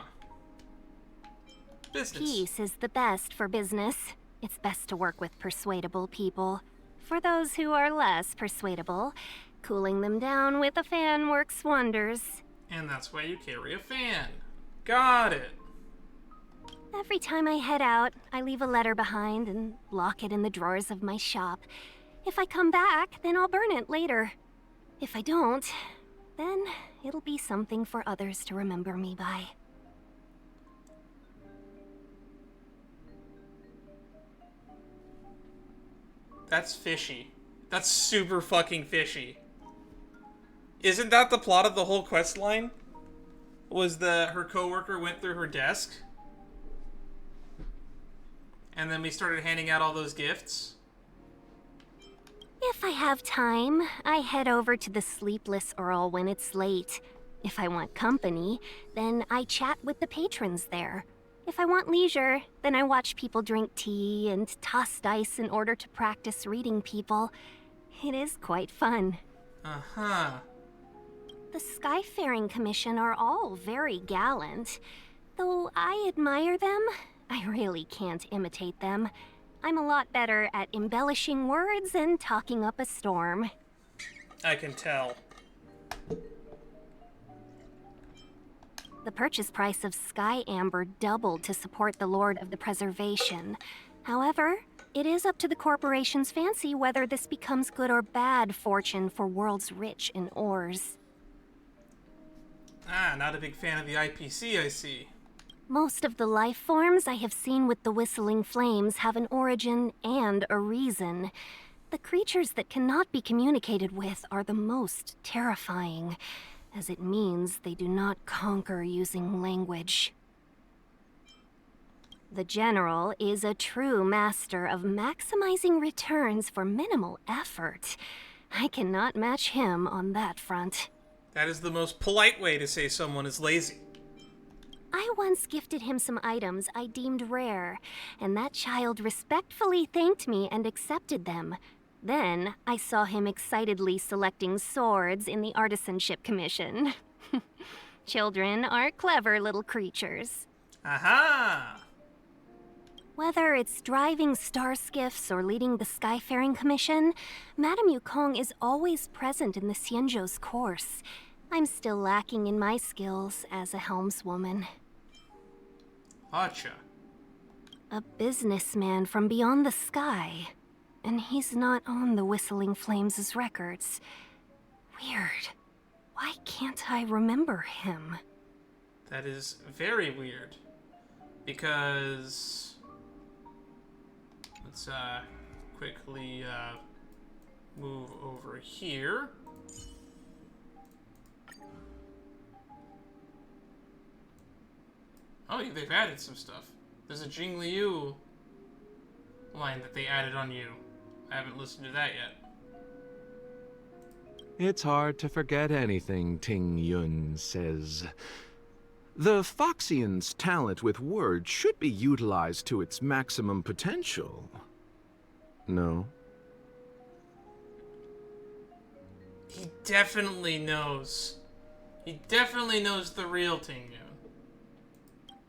A: Business.
C: Peace is the best for business. It's best to work with persuadable people. For those who are less persuadable, cooling them down with a fan works wonders.
A: And that's why you carry a fan. Got it.
C: Every time I head out, I leave a letter behind and lock it in the drawers of my shop. If I come back, then I'll burn it later. If I don't, then it'll be something for others to remember me by.
A: That's fishy. That's super fucking fishy. Isn't that the plot of the whole quest line? Was her coworker went through her desk? And then we started handing out all those gifts?
C: If I have time, I head over to the Sleepless Earl when it's late. If I want company, then I chat with the patrons there. If I want leisure, then I watch people drink tea and toss dice in order to practice reading people. It is quite fun.
A: Uh-huh.
C: The Skyfaring Commission are all very gallant. Though I admire them, I really can't imitate them. I'm a lot better at embellishing words and talking up a storm.
A: I can tell.
C: The purchase price of Sky Amber doubled to support the Lord of the Preservation. However, it is up to the corporation's fancy whether this becomes good or bad fortune for worlds rich in ores.
A: Ah, not a big fan of the IPC, I see.
C: Most of the life forms I have seen with the Whistling Flames have an origin and a reason. The creatures that cannot be communicated with are the most terrifying, as it means they do not conquer using language. The General is a true master of maximizing returns for minimal effort. I cannot match him on that front.
A: That is the most polite way to say someone is lazy.
C: I once gifted him some items I deemed rare, and that child respectfully thanked me and accepted them. Then, I saw him excitedly selecting swords in the Artisanship Commission. Children are clever little creatures.
A: Aha!
C: Whether it's driving star skiffs or leading the Skyfaring Commission, Madame Yukong is always present in the Xianzhou's course. I'm still lacking in my skills as a helmswoman.
A: Gotcha.
C: A businessman from beyond the sky. And he's not on the Whistling Flames' records. Weird. Why can't I remember him?
A: That is very weird. Because... Let's quickly move over here. Oh, they've added some stuff. There's a Jing Liu line that they added on you. I haven't listened to that yet.
H: It's hard to forget anything, Tingyun says. The Foxian's talent with words should be utilized to its maximum potential. No?
A: He definitely knows. He definitely knows the real Tingyun.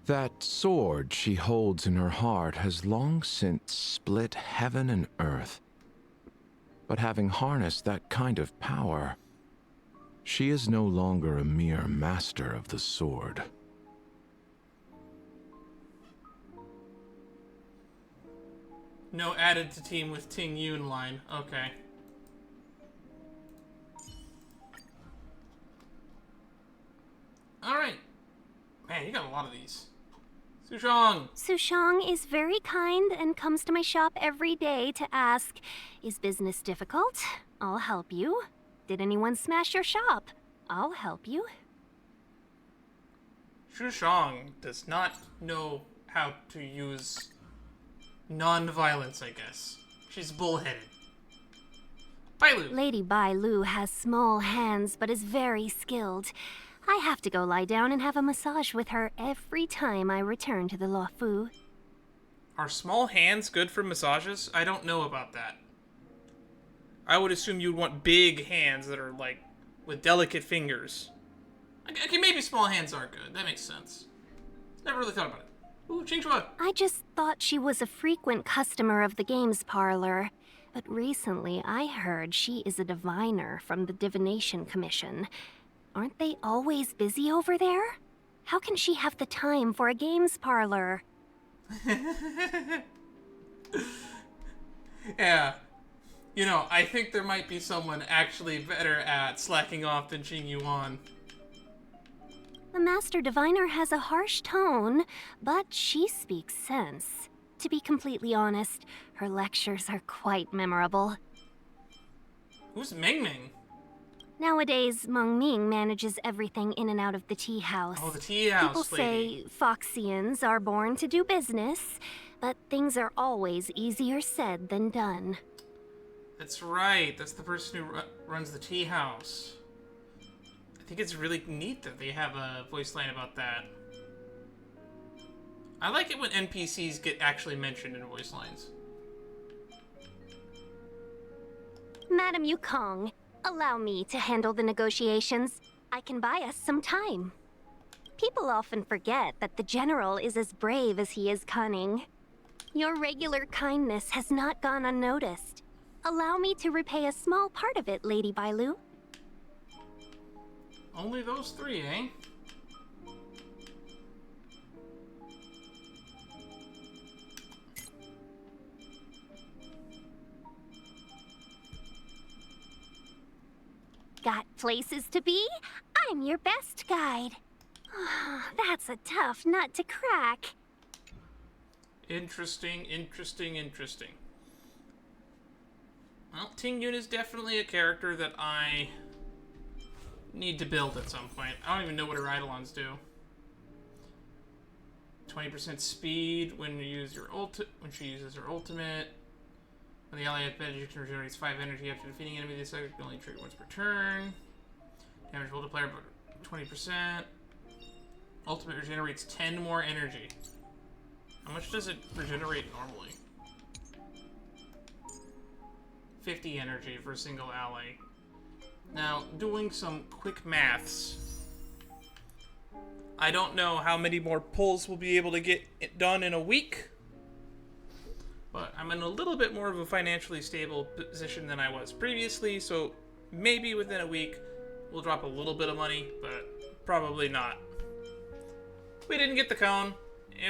H: That sword she holds in her heart has long since split heaven and earth. But having harnessed that kind of power, she is no longer a mere master of the sword.
A: No added to team with Tingyun line. Okay. Alright. Man, you got a lot of these. Sushong!
C: Sushong is very kind and comes to my shop every day to ask, is business difficult? I'll help you. Did anyone smash your shop? I'll help you.
A: Sushong does not know how to use non-violence, I guess. She's bullheaded. Bailu!
C: Lady Bailu has small hands but is very skilled. I have to go lie down and have a massage with her every time I return to the Luofu.
A: Are small hands good for massages? I don't know about that. I would assume you'd want big hands that are, like, with delicate fingers. Okay, maybe small hands are good. That makes sense. Never really thought about it. Ooh, Qingchua!
C: I just thought she was a frequent customer of the games parlor. But recently I heard she is a diviner from the Divination Commission. Aren't they always busy over there? How can she have the time for a games parlor?
A: Yeah. You know, I think there might be someone actually better at slacking off than Jing Yuan.
C: The Master Diviner has a harsh tone, but she speaks sense. To be completely honest, her lectures are quite memorable.
A: Who's Ming Ming?
C: Nowadays, Meng Ming manages everything in and out of the tea house.
A: Oh, the tea house
C: People
A: lady.
C: say Foxians are born to do business, but things are always easier said than done.
A: That's right. That's the person who runs the tea house. I think it's really neat that they have a voice line about that. I like it when NPCs get actually mentioned in voice lines.
C: Madam Yukong, allow me to handle the negotiations. I can buy us some time. People often forget that the General is as brave as he is cunning. Your regular kindness has not gone unnoticed. Allow me to repay a small part of it, Lady Bailu.
A: Only those three, eh?
C: Got places to be? I'm your best guide. That's a tough nut to crack.
A: Interesting, interesting, interesting. Well, Tingyun is definitely a character that I need to build at some point. I don't even know what her Eidolons do. 20% speed when you use your when she uses her ultimate. When the ally advantage regenerates 5 energy after defeating enemy, this effect can only trigger once per turn. Damage multiplier by 20%. Ultimate regenerates 10 more energy. How much does it regenerate normally? 50 energy for a single ally. Now, doing some quick maths. I don't know how many more pulls we'll be able to get it done in a week. But I'm in a little bit more of a financially stable position than I was previously, so maybe within a week we'll drop a little bit of money, but probably not. We didn't get the cone,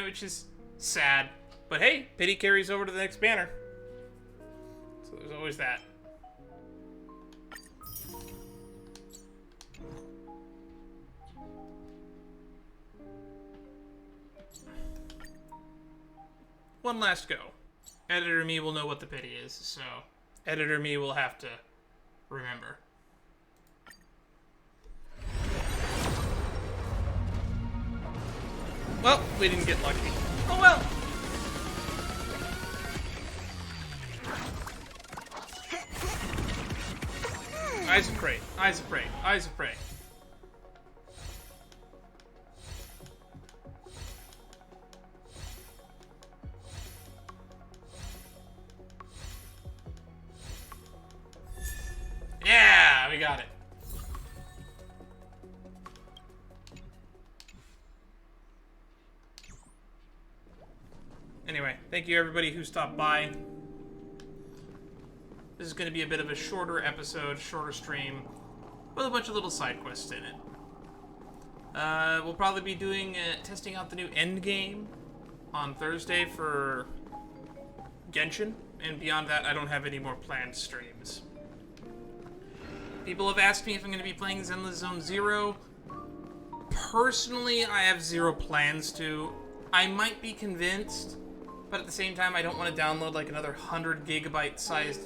A: which is sad. But hey, pity carries over to the next banner. So there's always that. One last go. Editor me will know what the pity is, so Editor me will have to remember. Well, we didn't get lucky. Oh well! Eyes of prey, eyes of prey, eyes of prey. Yeah, we got it. Anyway, thank you everybody who stopped by. This is going to be a bit of a shorter episode, shorter stream, with a bunch of little side quests in it. We'll probably be doing testing out the new end game on Thursday for Genshin, and beyond that, I don't have any more planned streams. People have asked me if I'm going to be playing Zenless Zone Zero. Personally, I have zero plans to. I might be convinced, but at the same time, I don't want to download like another 100 gigabyte sized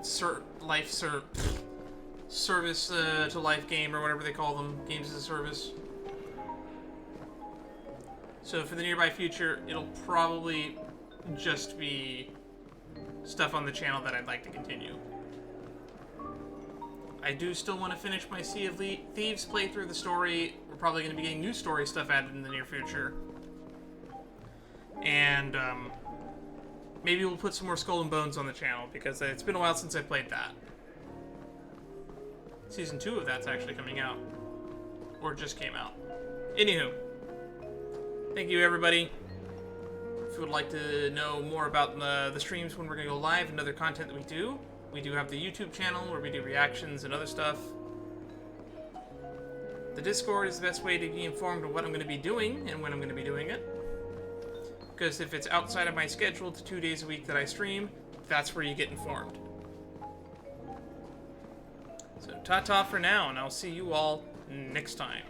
A: service to life game or whatever they call them, games as a service. So for the nearby future, it'll probably just be stuff on the channel that I'd like to continue. I do still want to finish my Sea of Thieves playthrough, the story. We're probably going to be getting new story stuff added in the near future. And maybe we'll put some more Skull and Bones on the channel, because it's been a while since I played that. Season 2 of that's actually coming out. Or just came out. Anywho. Thank you, everybody. If you would like to know more about the streams when we're going to go live and other content that we do have the YouTube channel where we do reactions and other stuff. The Discord is the best way to be informed of what I'm going to be doing and when I'm going to be doing it. Because if it's outside of my schedule to 2 days a week that I stream, that's where you get informed. So ta-ta for now, and I'll see you all next time.